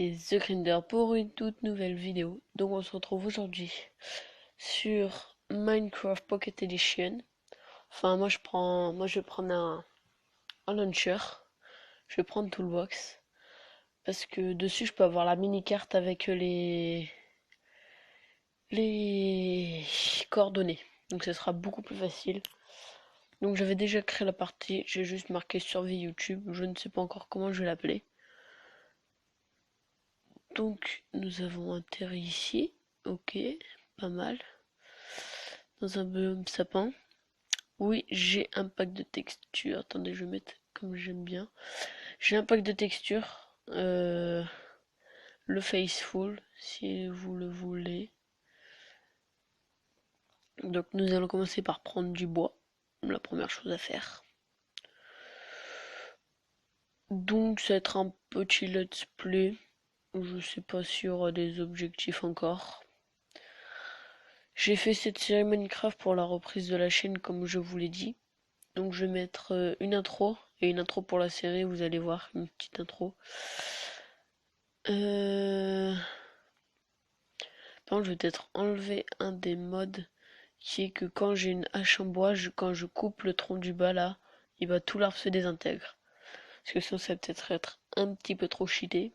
c'est The Grinder pour une toute nouvelle vidéo. Donc on se retrouve aujourd'hui sur Minecraft Pocket Edition. Enfin moi je vais prendre un launcher, je vais prendre Toolbox parce que dessus je peux avoir la mini carte avec les coordonnées. Donc ce sera beaucoup plus facile. Donc j'avais déjà créé la partie, j'ai juste marqué survie YouTube, je ne sais pas encore comment je vais l'appeler. Donc nous avons un terre ici, ok, pas mal. Dans un biome sapin. Oui, j'ai un pack de textures. Attendez, je vais mettre comme j'aime bien. J'ai un pack de textures. Le Faceful, si vous le voulez. Donc nous allons commencer par prendre du bois. La première chose à faire. Donc ça va être un petit let's play. Je sais pas s'il y aura des objectifs encore. J'ai fait cette série Minecraft pour la reprise de la chaîne comme je vous l'ai dit. Donc je vais mettre une intro et une intro pour la série, vous allez voir, une petite intro. Par contre, je vais peut-être enlever un des modes qui est que quand j'ai une hache en bois, quand je coupe le tronc du bas là, et bah tout l'arbre se désintègre. Parce que sinon ça va peut-être être un petit peu trop cheaté.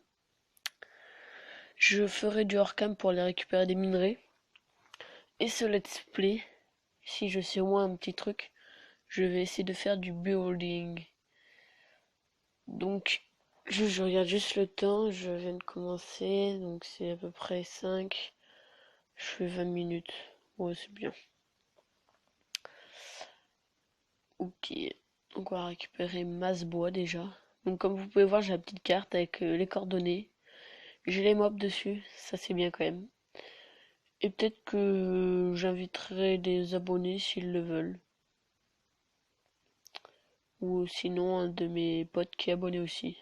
Je ferai du hors-cam pour aller récupérer des minerais. Et ce let's play, si je sais au moins un petit truc, je vais essayer de faire du building. Donc, je regarde juste le temps, je viens de commencer, donc c'est à peu près 5. Je fais 20 minutes. Ouais, c'est bien. Ok, donc on va récupérer masse bois déjà. Donc comme vous pouvez voir, j'ai la petite carte avec les coordonnées. J'ai les mobs dessus, ça c'est bien quand même. Et peut-être que j'inviterai des abonnés s'ils le veulent. Ou sinon un de mes potes qui est abonné aussi.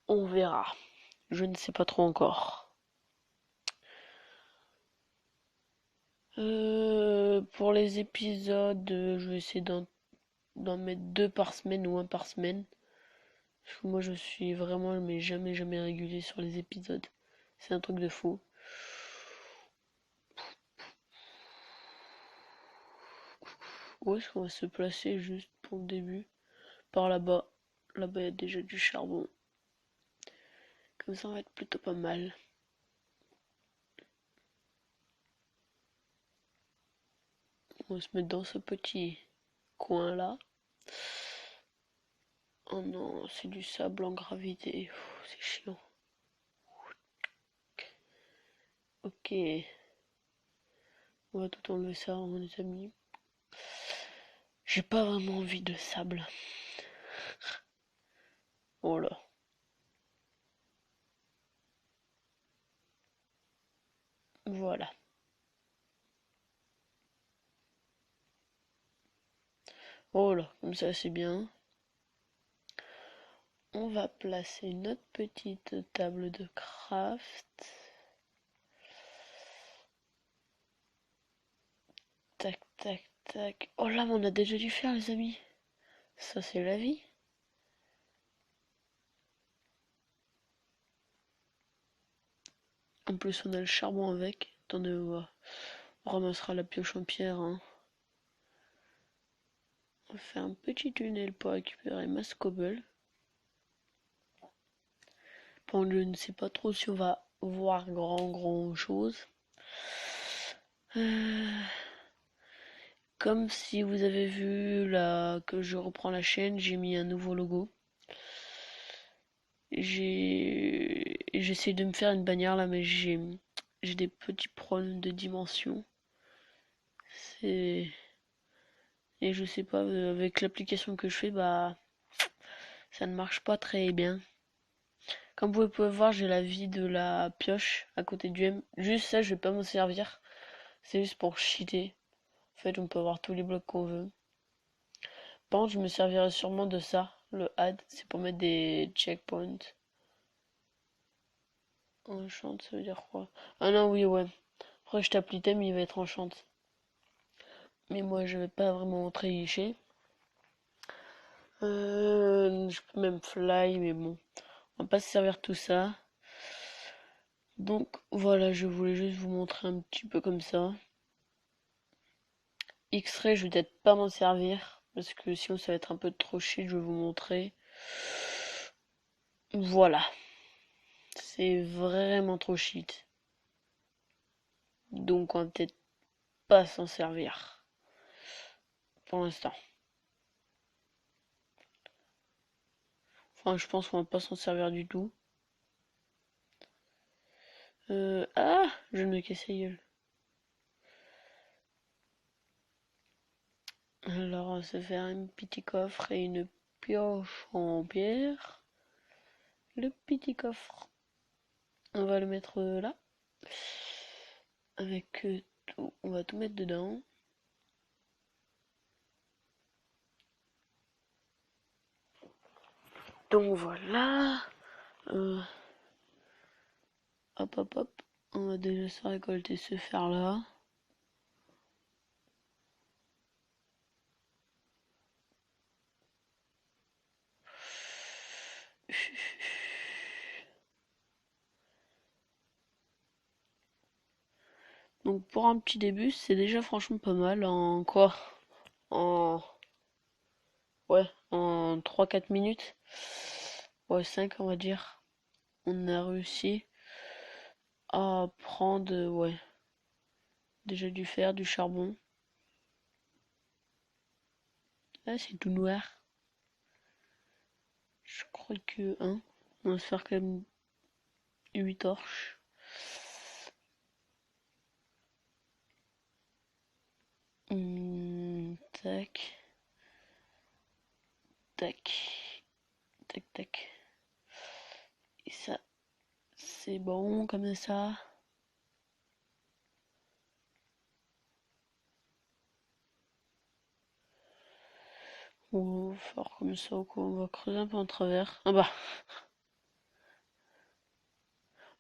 On verra. Je ne sais pas trop encore. Pour les épisodes, je vais essayer d'en mettre 2 par semaine ou un par semaine. Parce que moi je suis vraiment mais jamais régulier sur les épisodes. C'est un truc de fou. Où est-ce qu'on va se placer juste pour le début? Par là-bas. Là-bas il y a déjà du charbon. Comme ça on va être plutôt pas mal. On va se mettre dans ce petit coin là. Oh non, c'est du sable en gravité. C'est chiant. Ok. On va tout enlever ça, les amis. J'ai pas vraiment envie de sable. Voilà. Voilà. Voilà, comme ça c'est bien. On va placer notre petite table de craft. Tac, tac, tac. Oh là, mais on a déjà dû faire, les amis. Ça, c'est la vie. En plus, on a le charbon avec. Attendez, on ramassera la pioche en pierre. Hein. On va faire un petit tunnel pour récupérer ma cobble. Bon, je ne sais pas trop si on va voir grand chose. Comme si vous avez vu là que je reprends la chaîne, j'ai mis un nouveau logo. J'essaie de me faire une bannière là, mais j'ai des petits problèmes de dimension. C'est et je sais pas avec l'application que je fais, bah ça ne marche pas très bien. Comme vous pouvez voir, j'ai la vie de la pioche à côté du M. Juste ça, je vais pas m'en servir. C'est juste pour cheater. En fait, on peut avoir tous les blocs qu'on veut. Par contre, je me servirai sûrement de ça. Le add, c'est pour mettre des checkpoints. Enchant, ça veut dire quoi? Ah non, oui, ouais. Après, je tape l'item, il va être enchant. Mais moi, je vais pas vraiment tricher. Je peux même fly, mais bon. On va pas se servir de tout ça. Donc voilà, je voulais juste vous montrer un petit peu comme ça. X-ray, je vais peut-être pas m'en servir, parce que sinon ça va être un peu trop shit, je vais vous montrer. Voilà, c'est vraiment trop shit. Donc on va peut-être pas s'en servir, pour l'instant. Enfin, je pense qu'on va pas s'en servir du tout. Ah, je viens de me casser la gueule. Alors, on va se faire un petit coffre et une pioche en pierre. Le petit coffre, on va le mettre là. Avec tout, on va tout mettre dedans. Donc voilà. Euh, hop hop hop. On va déjà se récolter ce fer là. Donc pour un petit début, c'est déjà franchement pas mal. En quoi? En Ouais, en 3-4 minutes. Ouais, 5 on va dire. On a réussi à prendre, ouais, déjà du fer, du charbon. Ah, c'est tout noir. Je crois que, hein, on va se faire quand même 8 torches. Tac, tac, tac, tac. Et ça, c'est bon comme ça. On va faire comme ça ou quoi? On va creuser un peu en travers. Ah bah,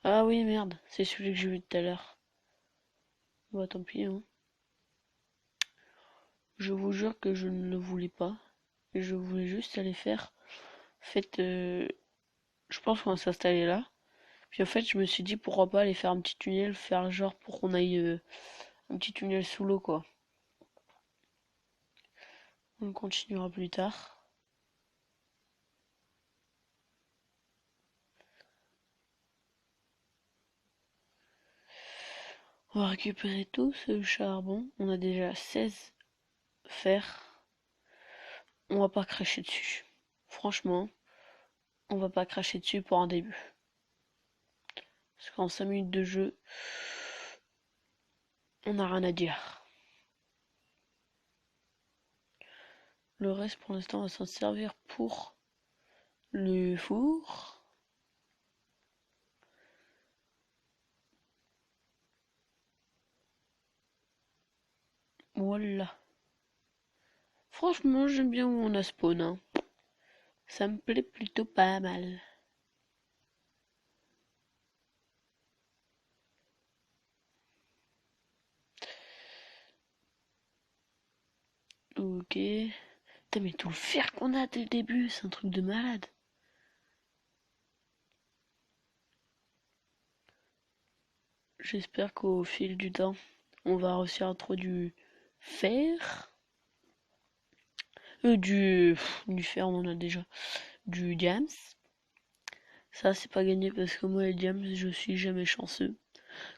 ah oui, merde, c'est celui que j'ai vu tout à l'heure. Bah tant pis, hein. Je vous jure que je ne le voulais pas. Je voulais juste aller faire. En fait, je pense qu'on va s'installer là. Puis en fait, je me suis dit pourquoi pas aller faire un petit tunnel, faire genre pour qu'on aille un petit tunnel sous l'eau quoi. On continuera plus tard. On va récupérer tout ce charbon. On a déjà 16 fer. On va pas cracher dessus. Franchement, on va pas cracher dessus pour un début. Parce qu'en 5 minutes de jeu, on n'a rien à dire. Le reste pour l'instant on va s'en servir pour le four. Voilà. Franchement, j'aime bien où on a spawn, hein. Ça me plaît plutôt pas mal. Ok. Putain, mais tout le fer qu'on a dès le début, c'est un truc de malade. J'espère qu'au fil du temps, on va réussir à trouver du fer. Du fer, on en a déjà. Du diams. Ça, c'est pas gagné parce que moi, les diams, je suis jamais chanceux.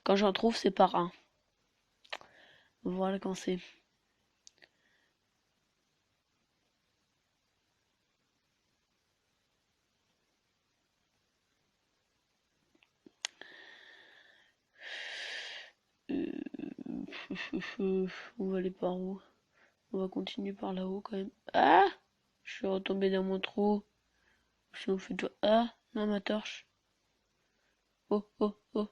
Quand j'en trouve, c'est par un. Voilà quand c'est. On va aller par où? On va continuer par là-haut quand même. Ah! Je suis retombé dans mon trou. Si on fait toi. Ah! Non, ma torche. Oh, oh, oh.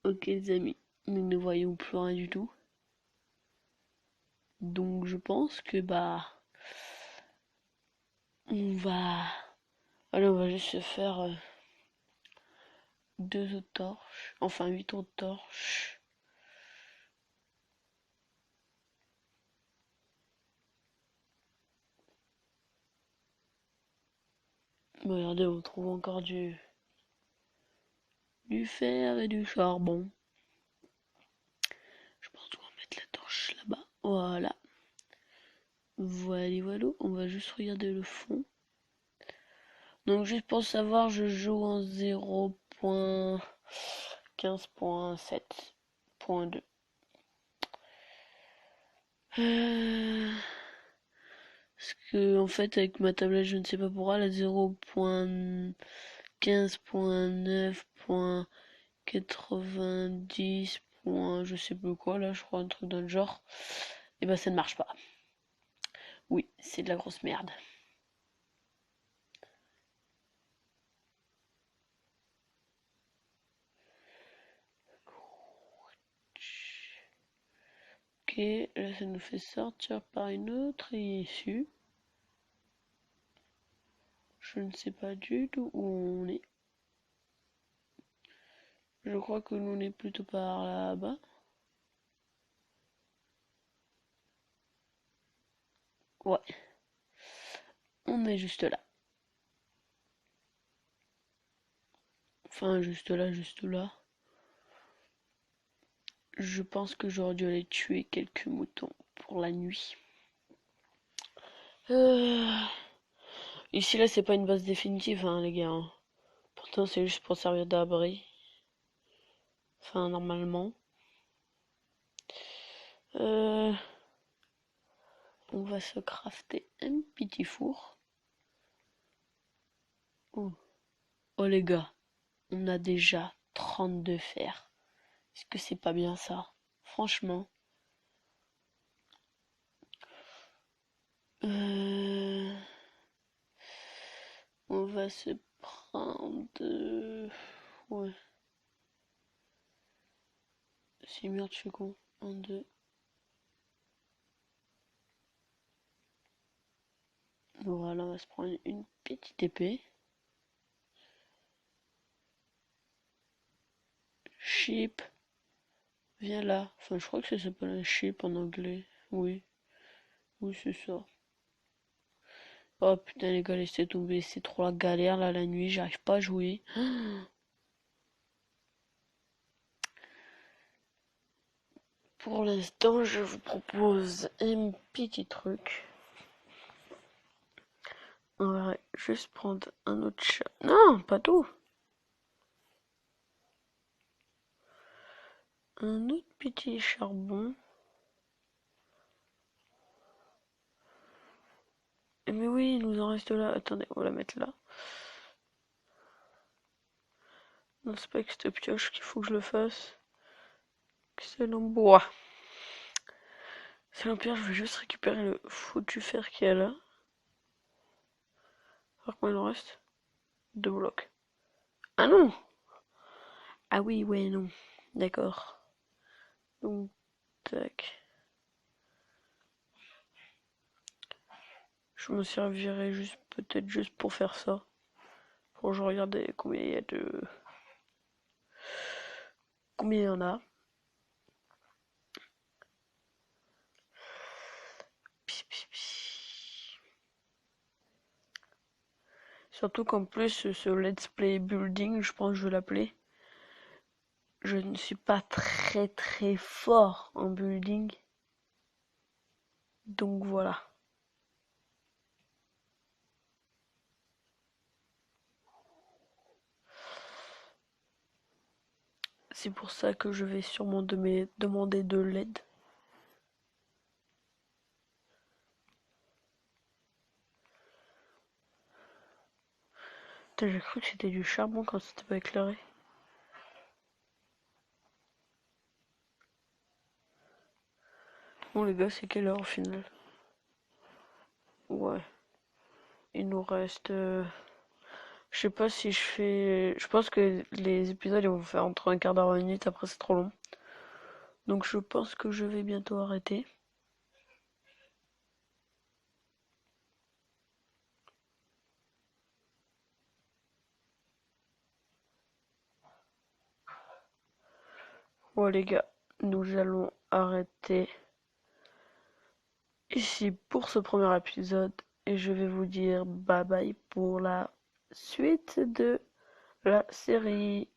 Ok, les amis. Nous ne voyons plus rien du tout. Donc, je pense que, bah. On va. Allez, on va juste se faire 2 autres torches. Enfin, 8 autres torches. Regardez, on trouve encore du fer et du charbon. Je pense qu'on va mettre la torche là-bas. Voilà. Voilà, on va juste regarder le fond. Donc juste pour savoir, je joue en 0.15.7.2. Parce que en fait avec ma tablette je ne sais pas pourquoi la 0.15.9.90. Je sais plus quoi là, je crois un truc dans le genre. Et bah ça ne marche pas. Oui, c'est de la grosse merde. Ok, là ça nous fait sortir par une autre issue. Je ne sais pas du tout où on est. Je crois que nous on est plutôt par là-bas. Ouais. On est juste là. Enfin, juste là, juste là. Je pense que j'aurais dû aller tuer quelques moutons pour la nuit. Ici, là, c'est pas une base définitive, hein, les gars, hein. Pourtant, c'est juste pour servir d'abri. Enfin, normalement. On va se crafter un petit four. Oh. Oh, les gars, on a déjà 32 fer. Est-ce que c'est pas bien ça? Franchement. On va se prendre... Ouais. C'est merde, je suis con. 1, 2. Voilà, on va se prendre une petite épée. Sheep. Viens là. Enfin, je crois que ça s'appelle un sheep en anglais. Oui. Oui, c'est ça. Oh putain, les gars, laissez tomber. C'est trop la galère là la nuit. J'arrive pas à jouer. Pour l'instant, je vous propose un petit truc. On va juste prendre un autre chat. Non, pas tout. Un autre petit charbon. Mais oui, il nous en reste là. Attendez, on va la mettre là. Non, c'est pas avec cette pioche qu'il faut que je le fasse. C'est en bois. C'est l'empire, je vais juste récupérer le foutu fer qu'il y a là. Alors combien il en reste? 2 blocs. Ah non! Ah oui, ouais, non. D'accord. Donc, tac. Je me servirai juste, peut-être juste pour faire ça. Pour que je regarde combien il y a de... Combien il y en a. Surtout qu'en plus, ce Let's Play Building, je pense que je vais l'appeler. Je ne suis pas très très fort en building. Donc voilà. C'est pour ça que je vais sûrement demander de l'aide. J'ai cru que c'était du charbon quand c'était pas éclairé. Bon les gars, c'est quelle heure au final? Ouais. Il nous reste... Je sais pas si je fais... Je pense que les épisodes ils vont faire entre un quart d'heure et une minute, après c'est trop long. Donc je pense que je vais bientôt arrêter. Bon les gars, nous allons arrêter ici pour ce premier épisode. Et je vais vous dire bye bye pour la suite de la série.